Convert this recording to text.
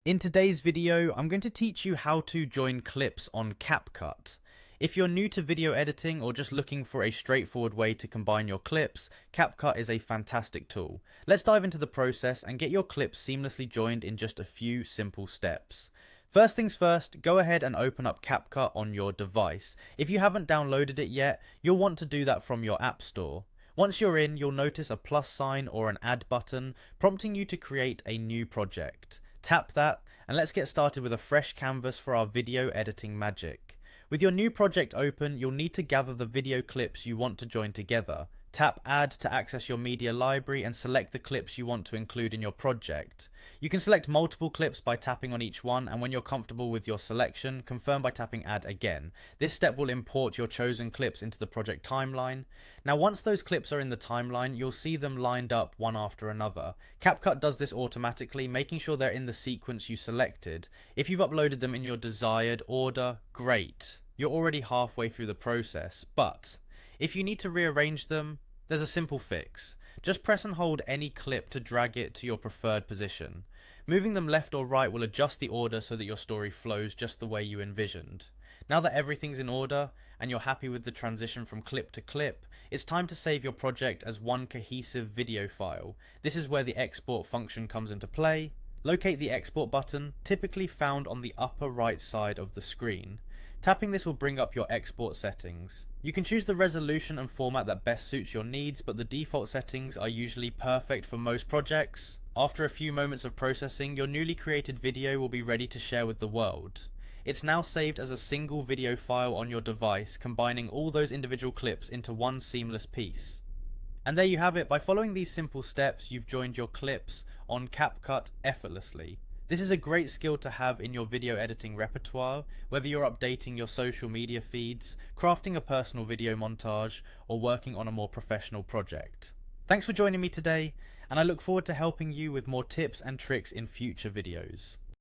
In today's video, I'm going to teach you how to join clips on Capcut. If you're new to video editing or just looking for a straightforward way to combine your clips, Capcut is a fantastic tool. Let's dive into the process and get your clips seamlessly joined in just a few simple steps. First things first, go ahead and open up Capcut on your device. If you haven't downloaded it yet, you'll want to do that from your App Store. Once you're in, you'll notice a plus sign or an add button prompting you to create a new project. Tap that and let's get started with a fresh canvas for our video editing magic. With your new project open, you'll need to gather the video clips you want to join together. Tap Add to access your media library and select the clips you want to include in your project. You can select multiple clips by tapping on each one, and when you're comfortable with your selection, confirm by tapping Add again. This step will import your chosen clips into the project timeline. Now once those clips are in the timeline, you'll see them lined up one after another. Capcut does this automatically, making sure they're in the sequence you selected. If you've uploaded them in your desired order, great. You're already halfway through the process, but if you need to rearrange them, there's a simple fix. Just press and hold any clip to drag it to your preferred position. Moving them left or right will adjust the order so that your story flows just the way you envisioned. Now that everything's in order and you're happy with the transition from clip to clip, it's time to save your project as one cohesive video file. This is where the export function comes into play. Locate the export button, typically found on the upper right side of the screen. Tapping this will bring up your export settings. You can choose the resolution and format that best suits your needs, but the default settings are usually perfect for most projects. After a few moments of processing, your newly created video will be ready to share with the world. It's now saved as a single video file on your device, combining all those individual clips into one seamless piece. And there you have it. By following these simple steps, you've joined your clips on Capcut effortlessly. This is a great skill to have in your video editing repertoire, whether you're updating your social media feeds, crafting a personal video montage, or working on a more professional project. Thanks for joining me today, and I look forward to helping you with more tips and tricks in future videos.